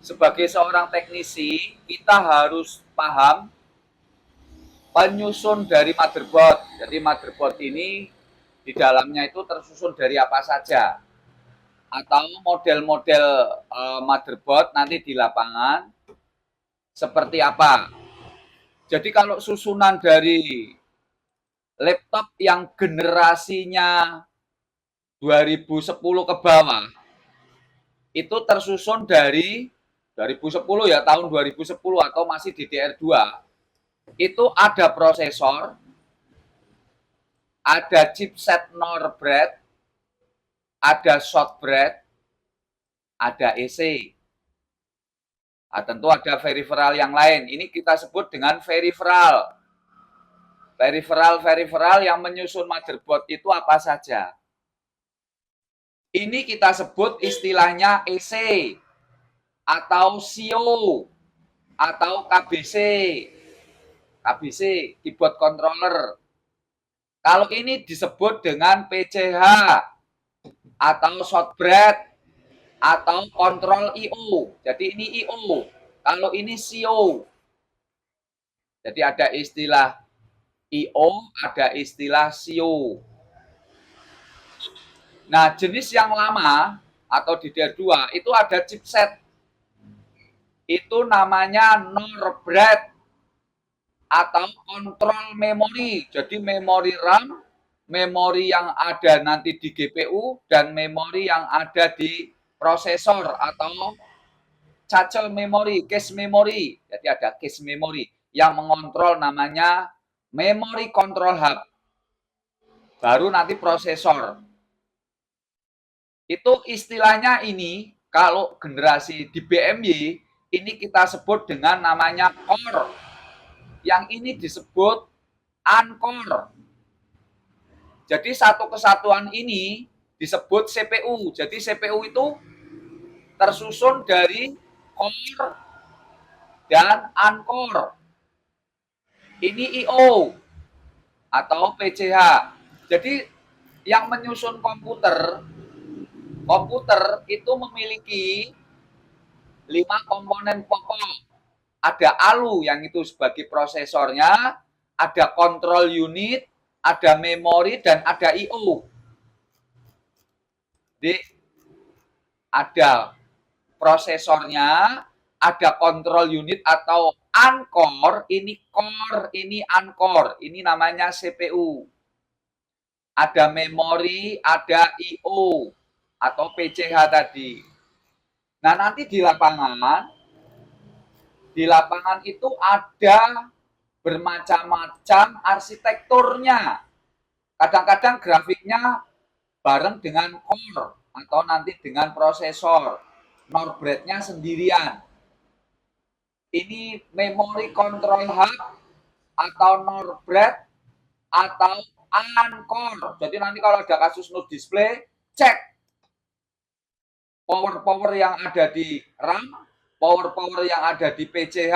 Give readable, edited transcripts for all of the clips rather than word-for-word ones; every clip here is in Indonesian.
sebagai seorang teknisi, kita harus paham penyusun dari motherboard. Jadi motherboard ini di dalamnya itu tersusun dari apa saja. Atau model-model motherboard nanti di lapangan seperti apa. Jadi kalau susunan dari laptop yang generasinya 2010 ke bawah, itu tersusun dari 2010 ya, tahun 2010 atau masih DDR2, itu ada prosesor, ada chipset NOR bread, ada short bread, ada EC. Nah, tentu ada peripheral yang lain. Ini kita sebut dengan peripheral. Peripheral yang menyusun motherboard itu apa saja. Ini kita sebut istilahnya EC atau CO atau KBC. KBC, keyboard controller. Kalau ini disebut dengan PCH atau short bread atau kontrol IO. Jadi ini IO. Kalau ini CO. Jadi ada istilah IO, ada istilah CO. Nah, jenis yang lama atau DDR2 itu ada chipset. Itu namanya NOR bread atau kontrol memori. Jadi memori RAM, memori yang ada nanti di GPU, dan memori yang ada di prosesor atau cache memori, cache memori. Jadi ada cache memori yang mengontrol namanya memory control hub. Baru nanti prosesor. Itu istilahnya ini, kalau generasi di BMY, ini kita sebut dengan namanya core. Yang ini disebut uncore. Jadi satu kesatuan ini disebut CPU. Jadi CPU itu tersusun dari core dan uncore. Ini IO atau PCH. Jadi yang menyusun komputer itu memiliki 5 komponen pokok. Ada ALU yang itu sebagai prosesornya, ada control unit, ada memori, dan ada IO. Jadi ada prosesornya, ada control unit atau uncore, ini core, ini uncore, ini namanya CPU. Ada memori, ada IO atau PCH tadi. Nah, nanti di lapangan itu ada bermacam-macam arsitekturnya. Kadang-kadang grafiknya bareng dengan core atau nanti dengan prosesor. NOR bread-nya sendirian. Ini memory control hub atau NOR bread atau uncore. Jadi nanti kalau ada kasus no display, cek power yang ada di RAM, power yang ada di PCH,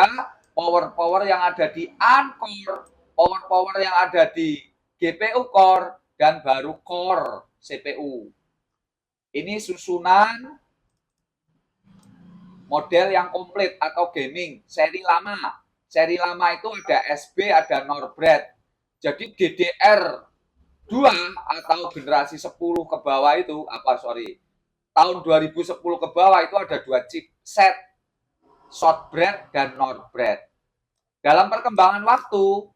power yang ada di uncore, power yang ada di GPU core, dan baru core CPU. Ini susunan model yang komplit atau gaming, seri lama. Seri lama itu ada SB, ada NOR bread. Jadi DDR2 atau generasi 10 ke bawah itu, tahun 2010 ke bawah itu ada 2 chipset, short bread dan NOR bread. Dalam perkembangan waktu,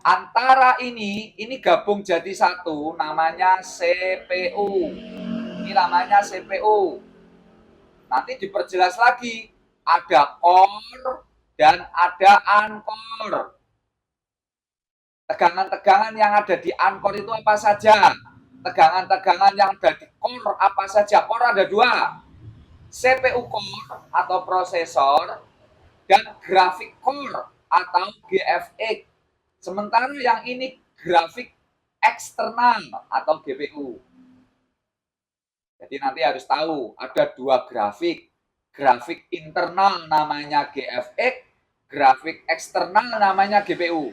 antara ini gabung jadi satu, namanya CPU. Ini namanya CPU. Nanti diperjelas lagi, ada core dan ada uncore. Tegangan-tegangan yang ada di uncore itu apa saja? Tegangan-tegangan yang ada di core apa saja? Core ada 2, CPU core atau prosesor, dan grafik core atau GFX. Sementara yang ini grafik eksternal atau GPU. Jadi nanti harus tahu ada 2 grafik. Grafik internal namanya GFX, grafik eksternal namanya GPU.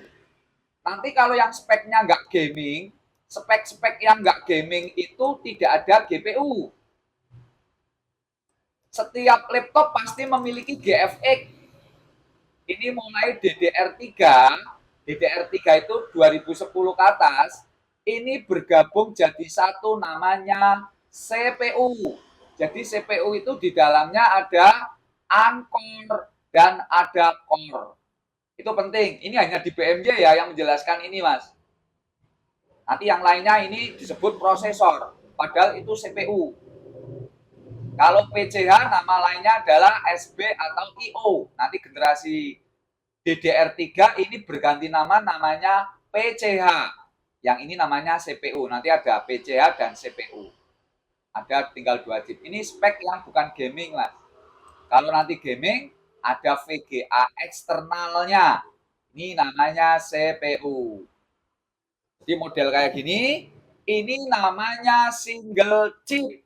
Nanti kalau yang speknya nggak gaming, spek-spek yang nggak gaming itu tidak ada GPU. Setiap laptop pasti memiliki GFX. Ini mulai DDR3 itu 2010 ke atas, ini bergabung jadi satu namanya CPU. Jadi CPU itu di dalamnya ada uncore dan ada core. Itu penting. Ini hanya di BMJ ya yang menjelaskan ini, Mas. Nanti yang lainnya ini disebut prosesor, padahal itu CPU. Kalau PCH nama lainnya adalah SB atau IO. Nanti generasi DDR3 ini berganti nama namanya PCH. Yang ini namanya CPU. Nanti ada PCH dan CPU. Ada tinggal 2 chip. Ini spek yang bukan gaming lah. Kalau nanti gaming ada VGA eksternalnya. Ini namanya CPU. Jadi model kayak gini, ini namanya single chip.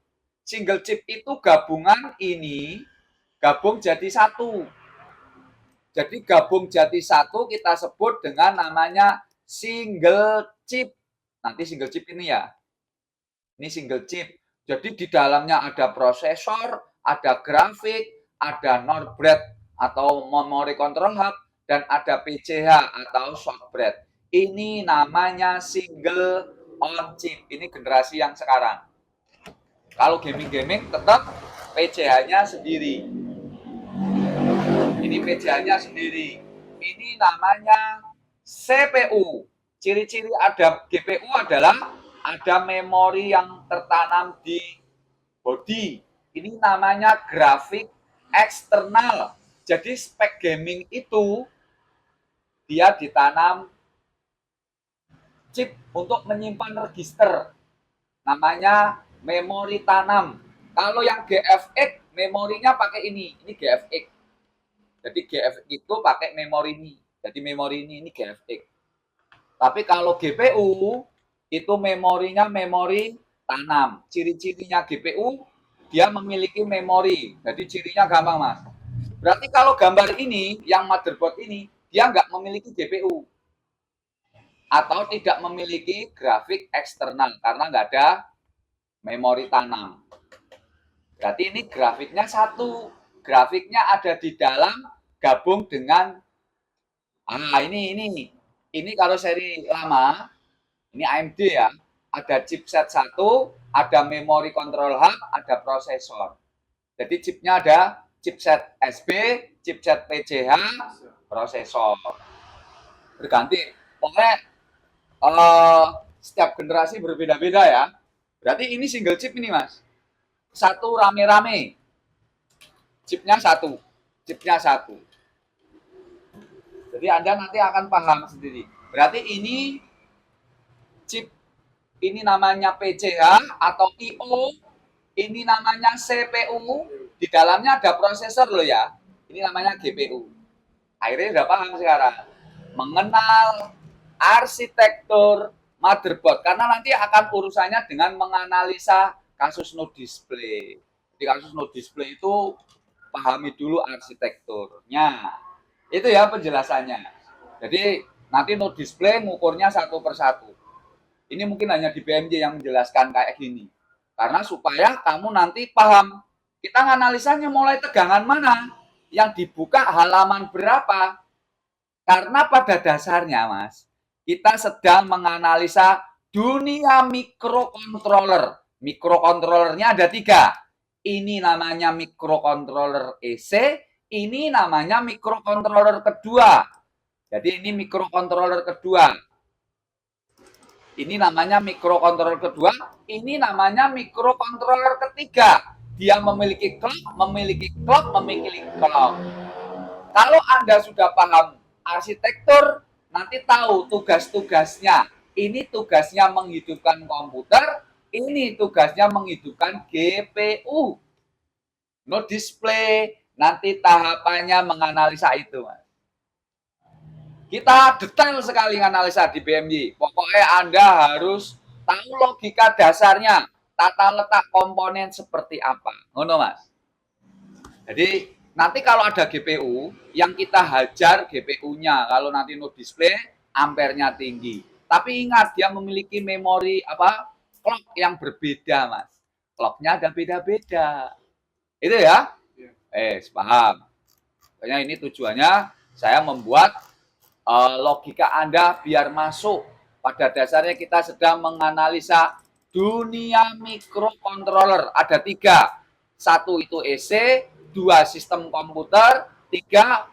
Single chip itu gabungan ini gabung jadi satu. Jadi gabung jadi satu kita sebut dengan namanya single chip. Nanti single chip ini ya. Ini single chip. Jadi di dalamnya ada prosesor, ada grafik, ada NOR bread atau memory control hub, dan ada PCH atau short bread. Ini namanya single on chip. Ini generasi yang sekarang. Kalau gaming-gaming tetap PCH-nya sendiri. Ini PCH-nya sendiri. Ini namanya CPU. Ciri-ciri ada GPU adalah ada memori yang tertanam di body. Ini namanya grafik eksternal. Jadi spek gaming itu dia ditanam chip untuk menyimpan register. Namanya memori tanam. Kalau yang GFX memorinya pakai ini GFX. Jadi GFX itu pakai memori ini. Jadi memori ini GFX. Tapi kalau GPU itu memorinya memori tanam. Ciri-cirinya GPU dia memiliki memori. Jadi cirinya gampang, Mas. Berarti kalau gambar ini yang motherboard ini dia nggak memiliki GPU atau tidak memiliki grafik eksternal karena nggak ada memori tanam. Berarti ini grafiknya satu. Grafiknya ada di dalam gabung dengan ini kalau seri lama, ini AMD ya. Ada chipset satu, ada memori control hub, ada prosesor. Jadi chipnya ada chipset SB, chipset PCH, prosesor. Berganti. Pokoknya setiap generasi berbeda-beda ya. Berarti ini single chip ini, Mas. Satu rame-rame. Chipnya satu. Jadi Anda nanti akan paham sendiri. Berarti ini chip ini namanya PCH atau IO, ini namanya CPU, di dalamnya ada prosesor loh ya. Ini namanya GPU. Akhirnya udah paham sekarang. Mengenal arsitektur motherboard karena nanti akan urusannya dengan menganalisa kasus no display. Di kasus no display itu pahami dulu arsitekturnya. Itu ya penjelasannya. Jadi nanti no display ngukurnya satu persatu. Ini mungkin hanya di BMJ yang menjelaskan kayak gini. Karena supaya kamu nanti paham. Kita nganalisanya mulai tegangan mana, yang dibuka halaman berapa. Karena pada dasarnya, Mas, kita sedang menganalisa dunia mikrokontroller. Mikrokontrollernya ada 3. Ini namanya mikrokontroller EC, ini namanya mikrokontroller kedua. Jadi ini mikrokontroller kedua. Ini namanya mikrokontroller kedua, ini namanya mikrokontroller ketiga. Dia memiliki clock, memiliki clock, memiliki clock. Kalau Anda sudah paham arsitektur, nanti tahu tugas-tugasnya. Ini tugasnya menghidupkan komputer, ini tugasnya menghidupkan GPU. No display, nanti tahapannya menganalisa itu, Mas. Kita detail sekali analisa di BMJ. Pokoknya Anda harus tahu logika dasarnya, tata letak komponen seperti apa. Ngono, Mas. Jadi nanti kalau ada GPU, yang kita hajar GPU-nya. Kalau nanti no display, ampernya tinggi. Tapi ingat, dia memiliki memori clock yang berbeda, Mas. Clock-nya ada beda-beda. Itu ya. Paham. Pokoknya ini tujuannya saya membuat logika Anda biar masuk. Pada dasarnya kita sedang menganalisa dunia mikrocontroller. Ada 3. 1 itu EC, 2 sistem komputer, 3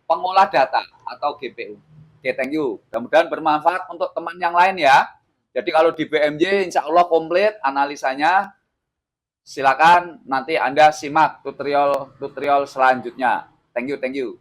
pengolah data atau GPU. Oke, thank you. Mudah-mudahan bermanfaat untuk teman yang lain ya. Jadi kalau di BMJ insya Allah komplit analisanya. Silakan nanti Anda simak tutorial selanjutnya. Thank you.